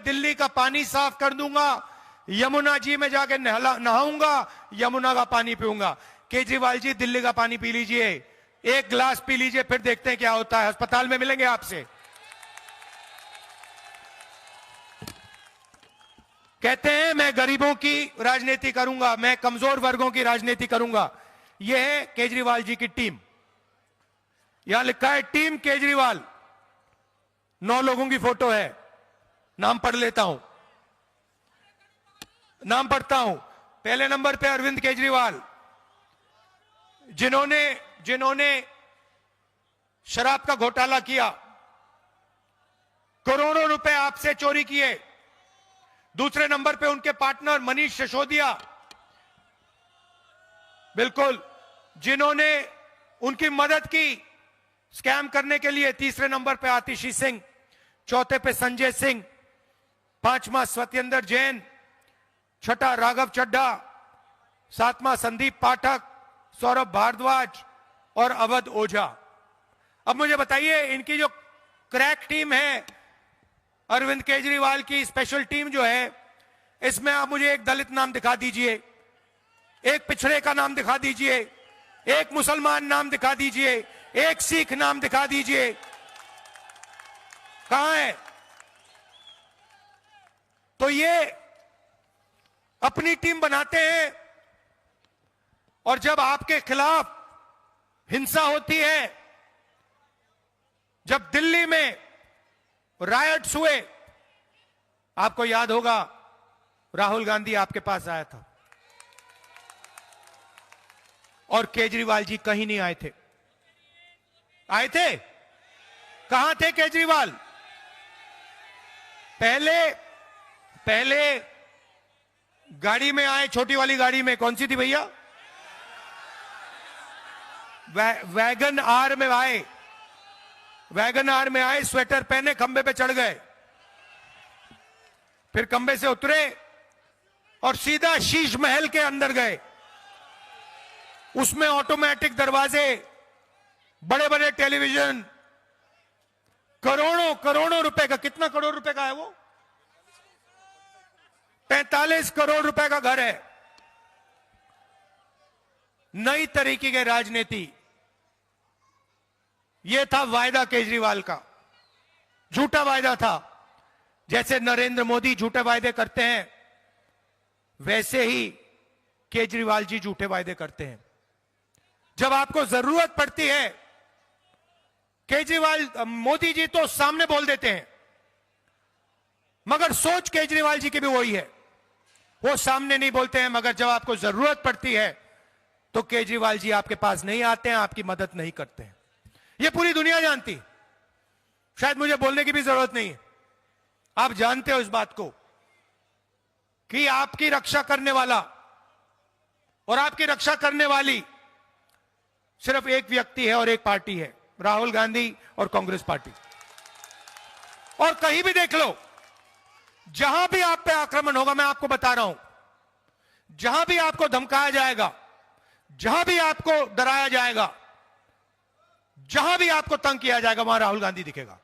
दिल्ली का पानी साफ कर दूंगा, यमुना जी में जाके नहाऊंगा, यमुना का पानी पीऊंगा। केजरीवाल जी, दिल्ली का पानी पी लीजिए, एक गिलास पी लीजिए, फिर देखते हैं क्या होता है। अस्पताल में मिलेंगे आपसे। कहते हैं मैं गरीबों की राजनीति करूंगा, मैं कमजोर वर्गों की राजनीति करूंगा। यह है केजरीवाल जी की टीम। यहां लिखा है टीम केजरीवाल, 9 लोगों की फोटो है। नाम पढ़ लेता हूं, नाम पढ़ता हूं। पहले नंबर पे अरविंद केजरीवाल, जिन्होंने शराब का घोटाला किया, करोड़ों रुपए आपसे चोरी किए। दूसरे नंबर पे उनके पार्टनर मनीष सिसोदिया, बिल्कुल, जिन्होंने उनकी मदद की स्कैम करने के लिए। तीसरे नंबर पे आतिशी सिंह, चौथे पे संजय सिंह, पांचवा सत्येंद्र जैन, छठा राघव चड्ढा, सातवां संदीप पाठक, सौरभ भारद्वाज और अवध ओझा। अब मुझे बताइए, इनकी जो क्रैक टीम है, अरविंद केजरीवाल की स्पेशल टीम जो है, इसमें आप मुझे एक दलित नाम दिखा दीजिए, एक पिछड़े का नाम दिखा दीजिए, एक मुसलमान नाम दिखा दीजिए, एक सिख नाम दिखा दीजिए। कहां है? तो ये अपनी टीम बनाते हैं, और जब आपके खिलाफ हिंसा होती है, जब दिल्ली में रायट्स हुए, आपको याद होगा राहुल गांधी आपके पास आया था और केजरीवाल जी कहीं नहीं आए थे। आए थे? कहां थे केजरीवाल? पहले गाड़ी में आए, छोटी वाली गाड़ी में। कौन सी थी भैया? वैगन आर में आए। वैगन आर में आए, स्वेटर पहने, खंबे पे चढ़ गए, फिर खंबे से उतरे और सीधा शीश महल के अंदर गए। उसमें ऑटोमेटिक दरवाजे, बड़े बड़े टेलीविजन, करोड़ों रुपए का, कितना करोड़ रुपए का है वो? 45 करोड़ रुपए का घर है। नई तरीके की राजनीति, यह था वायदा केजरीवाल का। झूठा वायदा था। जैसे नरेंद्र मोदी झूठे वायदे करते हैं, वैसे ही केजरीवाल जी झूठे वायदे करते हैं। जब आपको जरूरत पड़ती है, मोदी जी तो सामने बोल देते हैं, मगर सोच केजरीवाल जी की भी वही है। वो सामने नहीं बोलते हैं, मगर जब आपको जरूरत पड़ती है तो केजरीवाल जी आपके पास नहीं आते हैं, आपकी मदद नहीं करते हैं। ये पूरी दुनिया जानती, शायद मुझे बोलने की भी जरूरत नहीं है। आप जानते हो इस बात को कि आपकी रक्षा करने वाला और आपकी रक्षा करने वाली सिर्फ एक व्यक्ति है और एक पार्टी है, राहुल गांधी और कांग्रेस पार्टी। और कहीं भी देख लो, जहां भी आप पे आक्रमण होगा, मैं आपको बता रहा हूं, जहां भी आपको धमकाया जाएगा, जहां भी आपको डराया जाएगा, जहां भी आपको तंग किया जाएगा, वहां राहुल गांधी दिखेगा।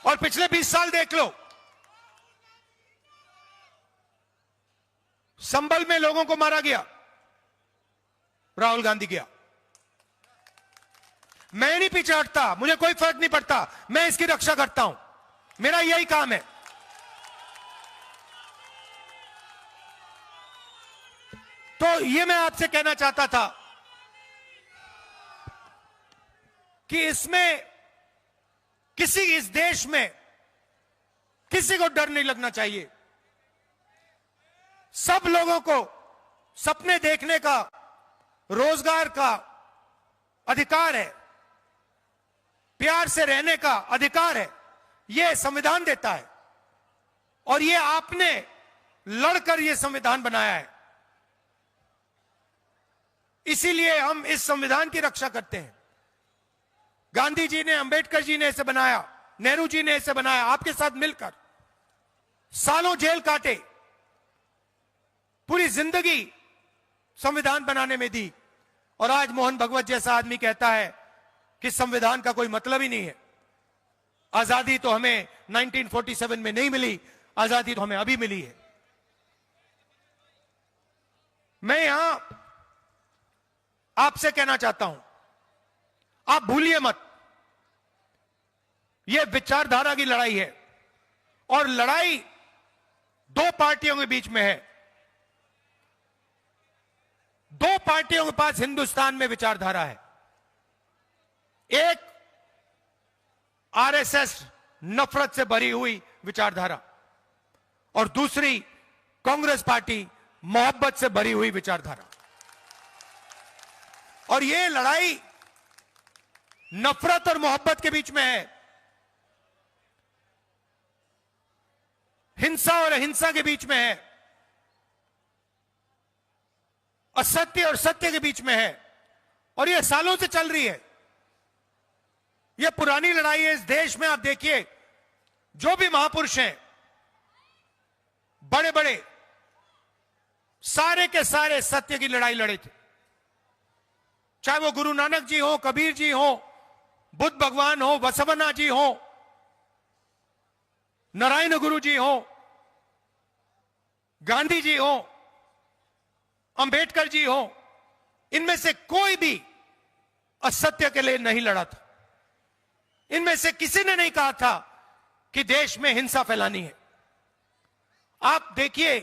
और पिछले 20 साल देख लो, संभल में लोगों को मारा गया, राहुल गांधी गया। मैं नहीं पीछे हटता, मुझे कोई फर्क नहीं पड़ता, मैं इसकी रक्षा करता हूं, मेरा यही काम है। तो ये मैं आपसे कहना चाहता था कि इस देश में किसी को डर नहीं लगना चाहिए। सब लोगों को सपने देखने का, रोजगार का अधिकार है, प्यार से रहने का अधिकार है, यह संविधान देता है। और ये आपने लड़कर यह संविधान बनाया है, इसीलिए हम इस संविधान की रक्षा करते हैं। गांधी जी ने, अंबेडकर जी ने इसे बनाया, नेहरू जी ने इसे बनाया, आपके साथ मिलकर सालों जेल काटे, पूरी जिंदगी संविधान बनाने में दी। और आज मोहन भगवत जैसा आदमी कहता है कि संविधान का कोई मतलब ही नहीं है। आजादी तो हमें 1947 में नहीं मिली, आजादी तो हमें अभी मिली है। मैं यहां आपसे कहना चाहता हूं, आप भूलिए मत, यह विचारधारा की लड़ाई है और लड़ाई दो पार्टियों के बीच में है। दो पार्टियों के पास हिंदुस्तान में विचारधारा है। एक आरएसएस नफरत से भरी हुई विचारधारा और दूसरी कांग्रेस पार्टी मोहब्बत से भरी हुई विचारधारा। और यह लड़ाई नफरत और मोहब्बत के बीच में है, हिंसा और अहिंसा के बीच में है, असत्य और सत्य के बीच में है और यह सालों से चल रही है। यह पुरानी लड़ाई है इस देश में। आप देखिए, जो भी महापुरुष हैं, बड़े बड़े, सारे के सारे सत्य की लड़ाई लड़े थे। चाहे वो गुरु नानक जी हो, कबीर जी हो, बुद्ध भगवान हो, बसवन्ना जी हो, नारायण गुरु जी हो, गांधी जी हो, अंबेडकर जी हो, इनमें से कोई भी असत्य के लिए नहीं लड़ा था। इनमें से किसी ने नहीं कहा था कि देश में हिंसा फैलानी है। आप देखिए,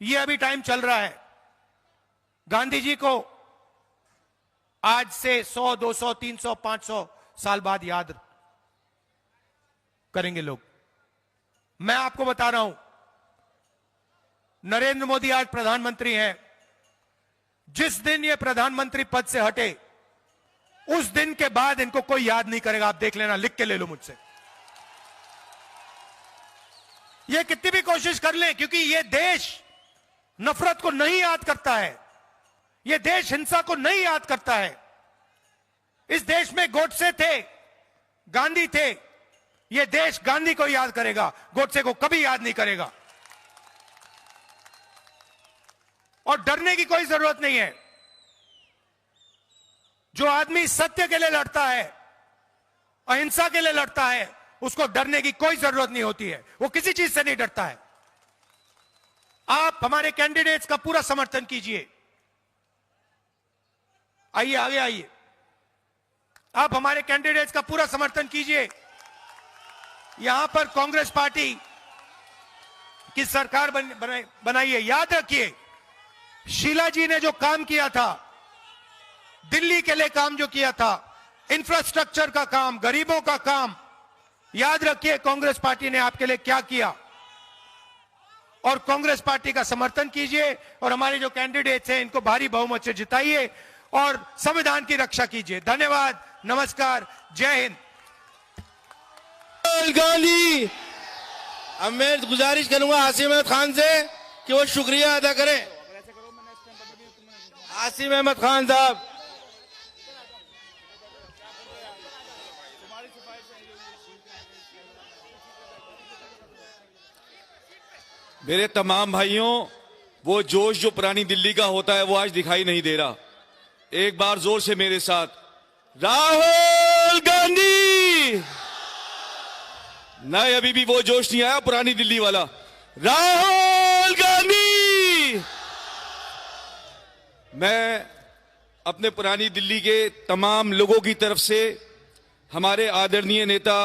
यह अभी टाइम चल रहा है, गांधी जी को आज से 100, 200, 300, 500 साल बाद याद करेंगे लोग। मैं आपको बता रहा हूं, नरेंद्र मोदी आज प्रधानमंत्री हैं। जिस दिन ये प्रधानमंत्री पद से हटे, उस दिन के बाद इनको कोई याद नहीं करेगा। आप देख लेना, लिख के ले लो मुझसे। ये कितनी भी कोशिश कर लें, क्योंकि ये देश नफरत को नहीं याद करता है, ये देश हिंसा को नहीं याद करता है। इस देश में गोडसे थे, गांधी थे, ये देश गांधी को याद करेगा, गोडसे को कभी याद नहीं करेगा। और डरने की कोई जरूरत नहीं है। जो आदमी सत्य के लिए लड़ता है, अहिंसा के लिए लड़ता है, उसको डरने की कोई जरूरत नहीं होती है। वो किसी चीज से नहीं डरता है। आप हमारे कैंडिडेट्स का पूरा समर्थन कीजिए। आइए, आगे आइए। आप हमारे कैंडिडेट्स का पूरा समर्थन कीजिए। यहां पर कांग्रेस पार्टी की सरकार बनाई है। याद रखिए, शीला जी ने जो काम किया था, दिल्ली के लिए काम जो किया था, इंफ्रास्ट्रक्चर का काम, गरीबों का काम, याद रखिए कांग्रेस पार्टी ने आपके लिए क्या किया। और कांग्रेस पार्टी का समर्थन कीजिए और हमारे जो कैंडिडेट्स हैं इनको भारी बहुमत से जिताइए और संविधान की रक्षा कीजिए। धन्यवाद, नमस्कार, जय हिंद। गांधी, अब मैं गुजारिश करूंगा आसिम अहमद खान से कि वो शुक्रिया अदा करें। आसिम अहमद खान साहब, मेरे तमाम भाइयों, वो जोश जो पुरानी दिल्ली का होता है वो आज दिखाई नहीं दे रहा। एक बार जोर से मेरे साथ, राहुल गांधी। नहीं, अभी भी वो जोश नहीं आया पुरानी दिल्ली वाला। राहुल गांधी। मैं अपने पुरानी दिल्ली के तमाम लोगों की तरफ से हमारे आदरणीय नेता,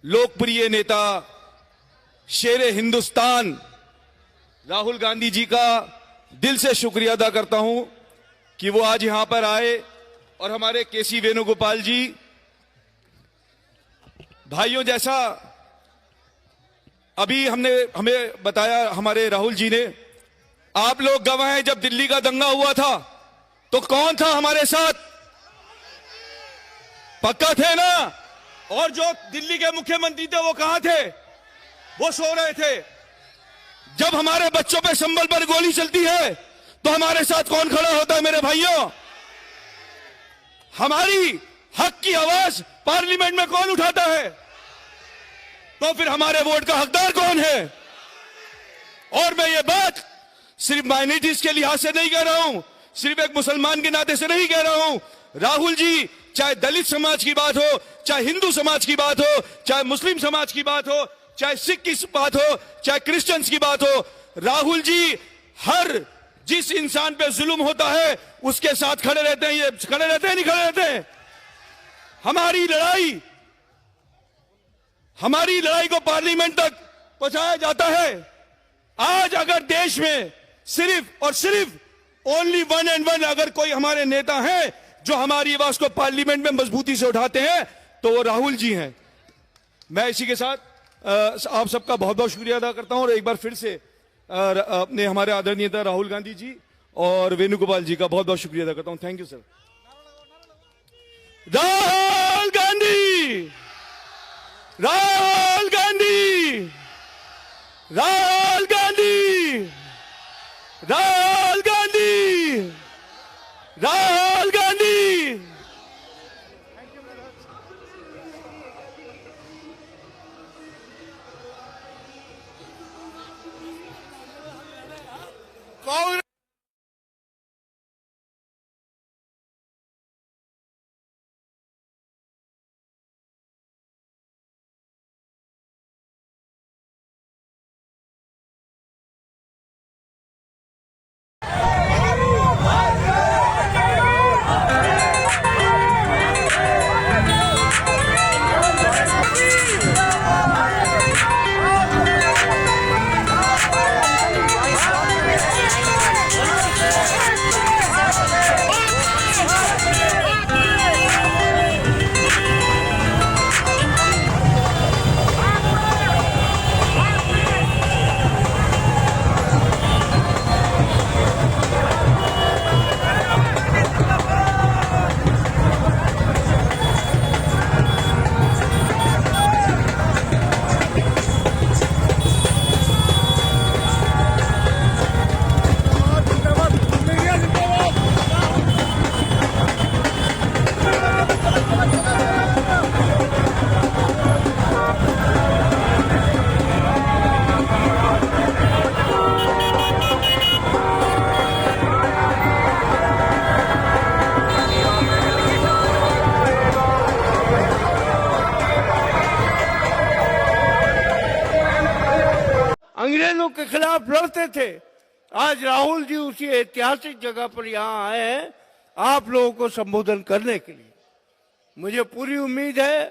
लोकप्रिय नेता, शेरे हिंदुस्तान राहुल गांधी जी का दिल से शुक्रिया अदा करता हूं कि वो आज यहां पर आए और हमारे केसी वेणुगोपाल जी, भाइयों, जैसा अभी हमें बताया हमारे राहुल जी ने, आप लोग गवाह हैं, जब दिल्ली का दंगा हुआ था तो कौन था हमारे साथ? पक्का थे ना? और जो दिल्ली के मुख्यमंत्री थे वो कहां थे? वो सो रहे थे। जब हमारे बच्चों पे संभल पर गोली चलती है तो हमारे साथ कौन खड़ा होता है? मेरे भाइयों, हमारी हक की आवाज पार्लियामेंट में कौन उठाता है? तो फिर हमारे वोट का हकदार कौन है? और मैं ये बात सिर्फ माइनॉरिटीज के लिहाज से नहीं कह रहा हूं, सिर्फ एक मुसलमान के नाते से नहीं कह रहा हूं। राहुल जी चाहे दलित समाज की बात हो, चाहे हिंदू समाज की बात हो, चाहे मुस्लिम समाज की बात हो, चाहे सिख की बात हो, चाहे क्रिश्चियंस की बात हो, राहुल जी हर जिस इंसान पे जुल्म होता है उसके साथ खड़े रहते हैं। ये खड़े रहते हैं, नहीं खड़े रहते हैं? हमारी लड़ाई को पार्लियामेंट तक पहुंचाया जाता है। आज अगर देश में सिर्फ और सिर्फ ओनली वन एंड वन अगर कोई हमारे नेता हैं जो हमारी आवाज को पार्लियामेंट में मजबूती से उठाते हैं तो वो राहुल जी हैं। मैं इसी के साथ आप सबका बहुत बहुत शुक्रिया अदा करता हूं और एक बार फिर से अपने हमारे आदरणीय नेता राहुल गांधी जी और वेणुगोपाल जी का बहुत बहुत शुक्रिया अदा करता हूं। Thank you sir. Rahul Gandhi, Rahul Gandhi, Rahul Gandhi, Rahul Gandhi, Rahul Gandhi. Congress अंग्रेजों के खिलाफ लड़ते थे। आज राहुल जी उसी ऐतिहासिक जगह पर यहां आए हैं आप लोगों को संबोधन करने के लिए। मुझे पूरी उम्मीद है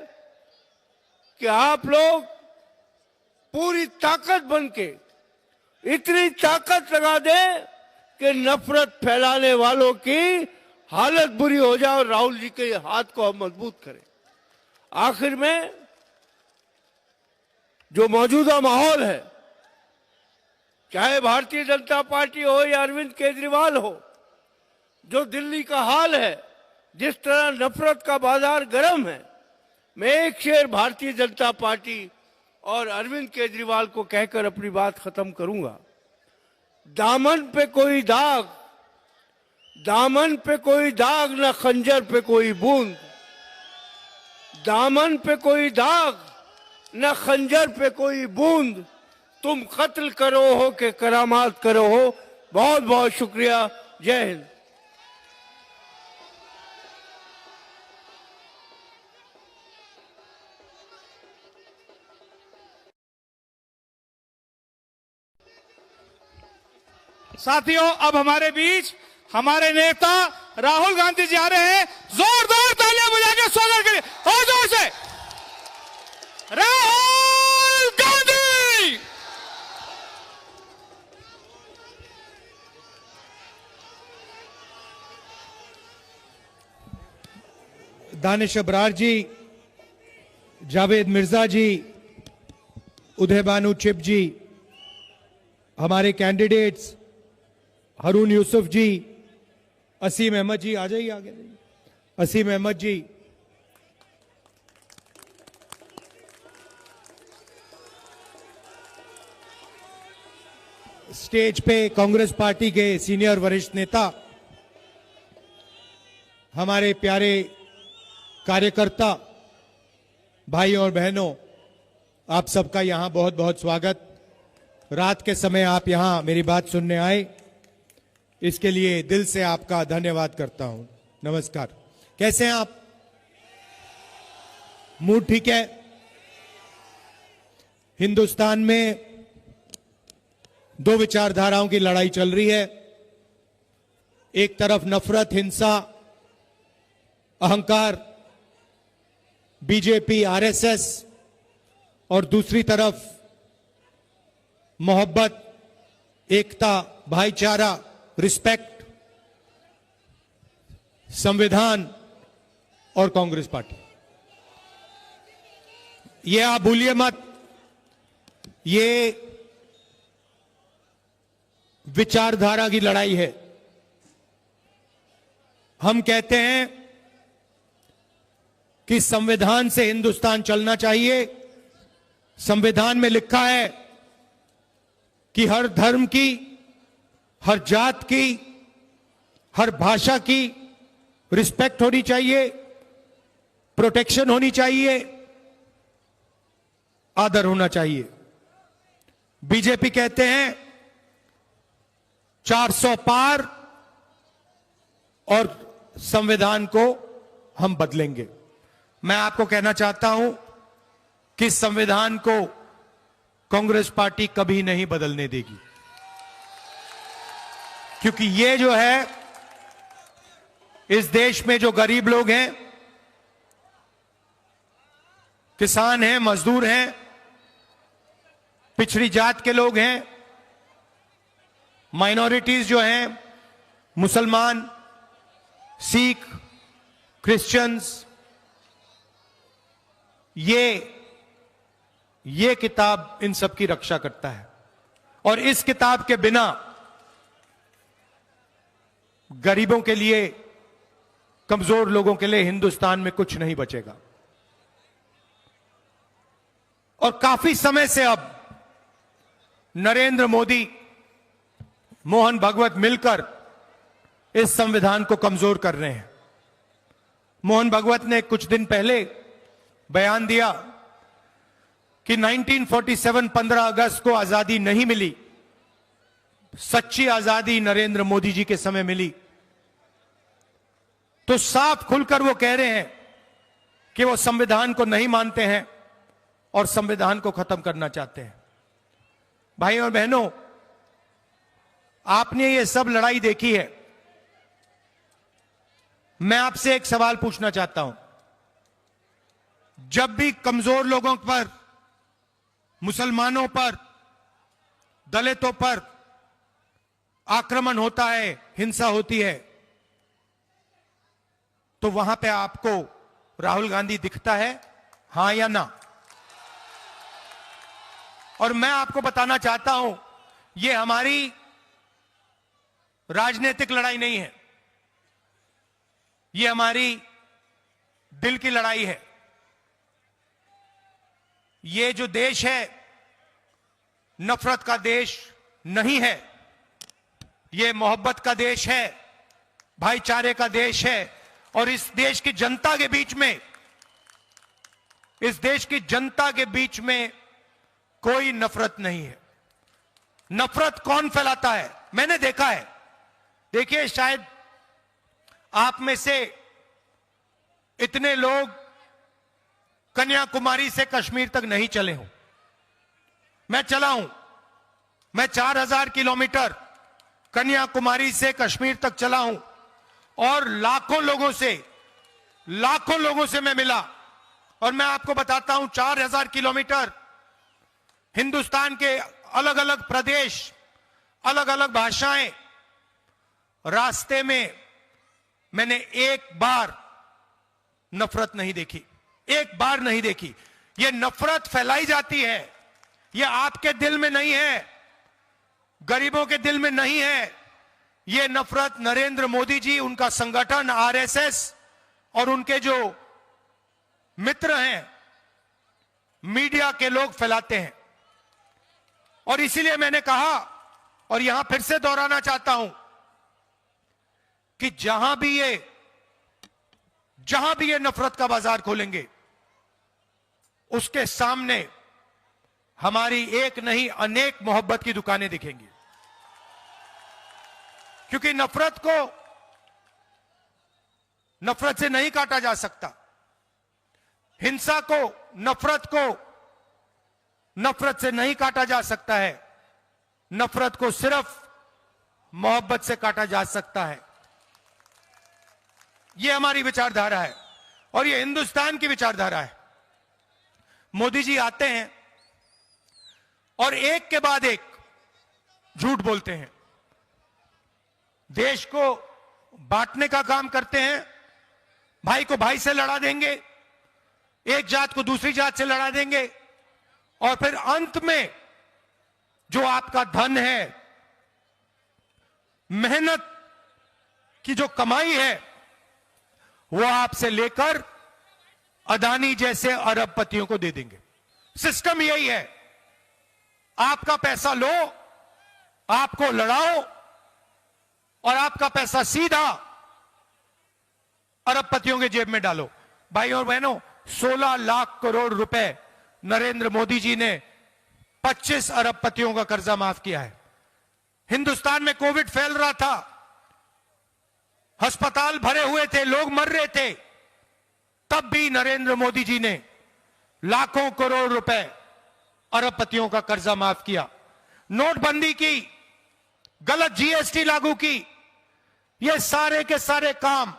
कि आप लोग पूरी ताकत बनके इतनी ताकत लगा दें कि नफरत फैलाने वालों की हालत बुरी हो जाए और राहुल जी के हाथ को हम मजबूत करें। आखिर में जो मौजूदा माहौल है, चाहे भारतीय जनता पार्टी हो या अरविंद केजरीवाल हो, जो दिल्ली का हाल है, जिस तरह नफरत का बाजार गर्म है, मैं एक शेर भारतीय जनता पार्टी और अरविंद केजरीवाल को कहकर अपनी बात खत्म करूंगा। दामन पे कोई दाग, दामन पे कोई दाग, न खंजर पे कोई बूंद। दामन पे कोई दाग, न खंजर पे कोई बूंद। तुम कत्ल करो हो कि करामात करो हो। बहुत बहुत शुक्रिया। जय हिंद। साथियों, अब हमारे बीच हमारे नेता राहुल गांधी जी आ रहे हैं। जोरदार तालियां बजा के स्वागत करिए और जोर से। राहुल गांधी। दानिश अबरार जी, जावेद मिर्जा जी, उदय बानू चिप जी, हमारे कैंडिडेट्स हारून यूसुफ जी, असीम अहमद जी, आ जाइए आगे। असीम अहमद जी, स्टेज पे कांग्रेस पार्टी के सीनियर वरिष्ठ नेता, हमारे प्यारे कार्यकर्ता भाई और बहनों, आप सबका यहां बहुत बहुत स्वागत। रात के समय आप यहां मेरी बात सुनने आए, इसके लिए दिल से आपका धन्यवाद करता हूं। नमस्कार। कैसे हैं आप? मूड ठीक है? हिंदुस्तान में दो विचारधाराओं की लड़ाई चल रही है। एक तरफ नफरत, हिंसा, अहंकार, बीजेपी, आरएसएस, और दूसरी तरफ मोहब्बत, एकता, भाईचारा, रिस्पेक्ट, संविधान और कांग्रेस पार्टी। ये आप भूलिए मत, ये विचारधारा की लड़ाई है। हम कहते हैं कि संविधान से हिंदुस्तान चलना चाहिए। संविधान में लिखा है कि हर धर्म की, हर जात की, हर भाषा की रिस्पेक्ट होनी चाहिए, प्रोटेक्शन होनी चाहिए, आदर होना चाहिए। बीजेपी कहते हैं 400 पार और संविधान को हम बदलेंगे। मैं आपको कहना चाहता हूं कि संविधान को कांग्रेस पार्टी कभी नहीं बदलने देगी, क्योंकि ये जो है, इस देश में जो गरीब लोग हैं, किसान हैं, मजदूर हैं, पिछड़ी जात के लोग हैं, माइनॉरिटीज जो हैं, मुसलमान, सिख, क्रिश्चियंस, ये किताब इन सब की रक्षा करता है। और इस किताब के बिना गरीबों के लिए, कमजोर लोगों के लिए हिंदुस्तान में कुछ नहीं बचेगा। और काफी समय से अब नरेंद्र मोदी, मोहन भागवत मिलकर इस संविधान को कमजोर कर रहे हैं। मोहन भागवत ने कुछ दिन पहले बयान दिया कि 1947 15 अगस्त को आजादी नहीं मिली, सच्ची आजादी नरेंद्र मोदी जी के समय मिली। तो साफ खुलकर वो कह रहे हैं कि वो संविधान को नहीं मानते हैं और संविधान को खत्म करना चाहते हैं। भाई और बहनों, आपने ये सब लड़ाई देखी है। मैं आपसे एक सवाल पूछना चाहता हूं। जब भी कमजोर लोगों पर, मुसलमानों पर, दलितों पर आक्रमण होता है, हिंसा होती है, तो वहां पे आपको राहुल गांधी दिखता है, हां या ना? और मैं आपको बताना चाहता हूं, यह हमारी राजनीतिक लड़ाई नहीं है, यह हमारी दिल की लड़ाई है। ये जो देश है, नफरत का देश नहीं है, यह मोहब्बत का देश है, भाईचारे का देश है। और इस देश की जनता के बीच में, इस देश की जनता के बीच में कोई नफरत नहीं है। नफरत कौन फैलाता है? मैंने देखा है। देखिए, शायद आप में से इतने लोग कन्याकुमारी से कश्मीर तक नहीं चले हों। मैं चला हूं। मैं 4000 किलोमीटर कन्याकुमारी से कश्मीर तक चला हूं और लाखों लोगों से मैं मिला। और मैं आपको बताता हूं, 4000 किलोमीटर हिंदुस्तान के अलग अलग प्रदेश, अलग अलग भाषाएं, रास्ते में मैंने एक बार नफरत नहीं देखी, एक बार नहीं देखी। यह नफरत फैलाई जाती है, यह आपके दिल में नहीं है, गरीबों के दिल में नहीं है। यह नफरत नरेंद्र मोदी जी, उनका संगठन आरएसएस और उनके जो मित्र हैं, मीडिया के लोग फैलाते हैं। और इसीलिए मैंने कहा, और यहां फिर से दोहराना चाहता हूं, कि जहां भी ये नफरत का बाजार खोलेंगे, उसके सामने हमारी एक नहीं अनेक मोहब्बत की दुकानें दिखेंगी। क्योंकि नफरत को नफरत से नहीं काटा जा सकता। हिंसा को, नफरत को नफरत से नहीं काटा जा सकता है। नफरत को सिर्फ मोहब्बत से काटा जा सकता है। यह हमारी विचारधारा है और यह हिंदुस्तान की विचारधारा है। मोदी जी आते हैं और एक के बाद एक झूठ बोलते हैं, देश को बांटने का काम करते हैं, भाई को भाई से लड़ा देंगे, एक जात को दूसरी जात से लड़ा देंगे और फिर अंत में जो आपका धन है, मेहनत की जो कमाई है, वो आपसे लेकर अदानी जैसे अरबपतियों को दे देंगे। सिस्टम यही है, आपका पैसा लो, आपको लड़ाओ और आपका पैसा सीधा अरबपतियों के जेब में डालो। भाइयों और बहनों, 16 लाख करोड़ रुपए नरेंद्र मोदी जी ने 25 अरबपतियों का कर्जा माफ किया है। हिंदुस्तान में कोविड फैल रहा था, अस्पताल भरे हुए थे, लोग मर रहे थे, तब भी नरेंद्र मोदी जी ने लाखों करोड़ रुपए अरबपतियों का कर्जा माफ किया। नोटबंदी की, गलत जीएसटी लागू की, ये सारे के सारे काम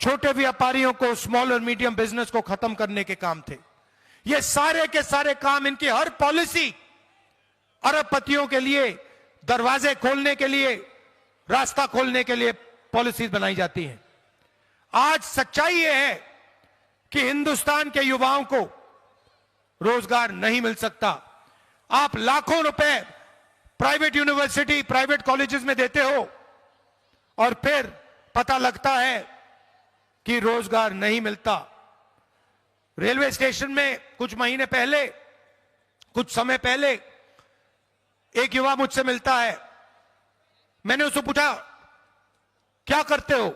छोटे व्यापारियों को, स्मॉल और मीडियम बिजनेस को खत्म करने के काम थे। ये सारे के सारे काम, इनकी हर पॉलिसी अरबपतियों के लिए दरवाजे खोलने के लिए, रास्ता खोलने के लिए पॉलिसीज बनाई जाती हैं। आज सच्चाई यह है कि हिंदुस्तान के युवाओं को रोजगार नहीं मिल सकता। आप लाखों रुपए प्राइवेट यूनिवर्सिटी, प्राइवेट कॉलेजेस में देते हो और फिर पता लगता है कि रोजगार नहीं मिलता। रेलवे स्टेशन में कुछ महीने पहले, कुछ समय पहले एक युवा मुझसे मिलता है। मैंने उससे पूछा, क्या करते हो?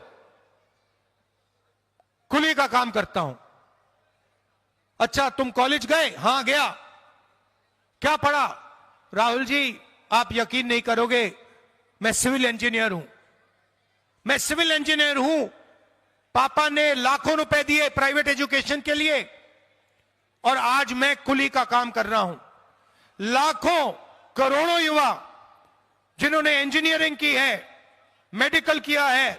कुली का काम करता हूं। अच्छा, तुम कॉलेज गए? हां गया। क्या पढ़ा? राहुल जी, आप यकीन नहीं करोगे, मैं सिविल इंजीनियर हूं। मैं सिविल इंजीनियर हूं, पापा ने लाखों रुपए दिए प्राइवेट एजुकेशन के लिए और आज मैं कुली का काम कर रहा हूं। लाखों करोड़ों युवा जिन्होंने इंजीनियरिंग की है, मेडिकल किया है,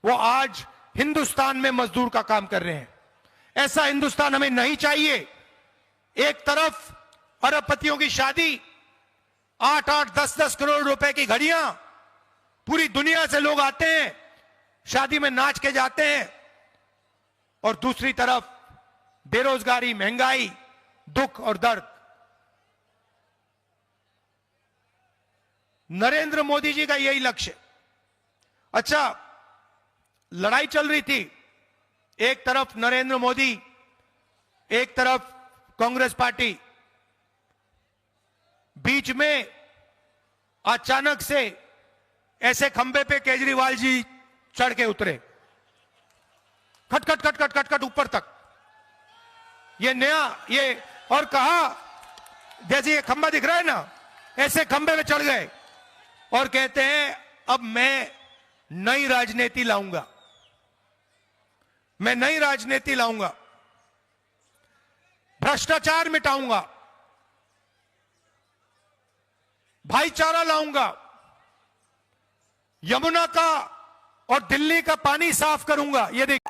वो आज हिंदुस्तान में मजदूर का काम कर रहे हैं। ऐसा हिंदुस्तान हमें नहीं चाहिए। एक तरफ अरबपतियों की शादी, 8-8, 10-10 करोड़ रुपए की घड़ियां, पूरी दुनिया से लोग आते हैं, शादी में नाच के जाते हैं, और दूसरी तरफ बेरोजगारी, महंगाई, दुख और दर्द। नरेंद्र मोदी जी का यही लक्ष्य। अच्छा, लड़ाई चल रही थी, एक तरफ नरेंद्र मोदी, एक तरफ कांग्रेस पार्टी, बीच में अचानक से ऐसे खंबे पे केजरीवाल जी चढ़ के उतरे, खट खट खट खट खट खट ऊपर तक, ये नया, ये, और कहा, जैसे ये खंबा दिख रहा है ना, ऐसे खंबे पे चढ़ गए और कहते हैं अब मैं नई राजनीति लाऊंगा, मैं नई राजनीति लाऊंगा, भ्रष्टाचार मिटाऊंगा, भाईचारा लाऊंगा, यमुना का और दिल्ली का पानी साफ करूंगा। ये देख,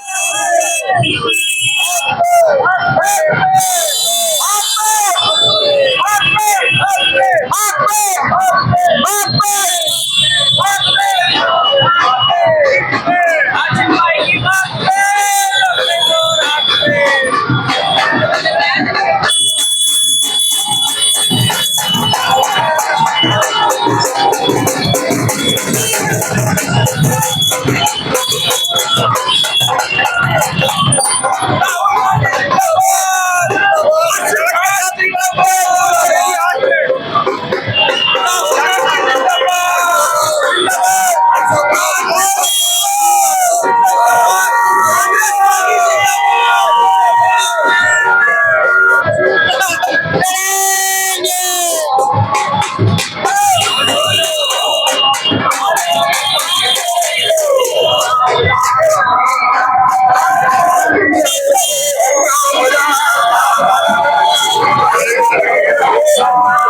सम्मान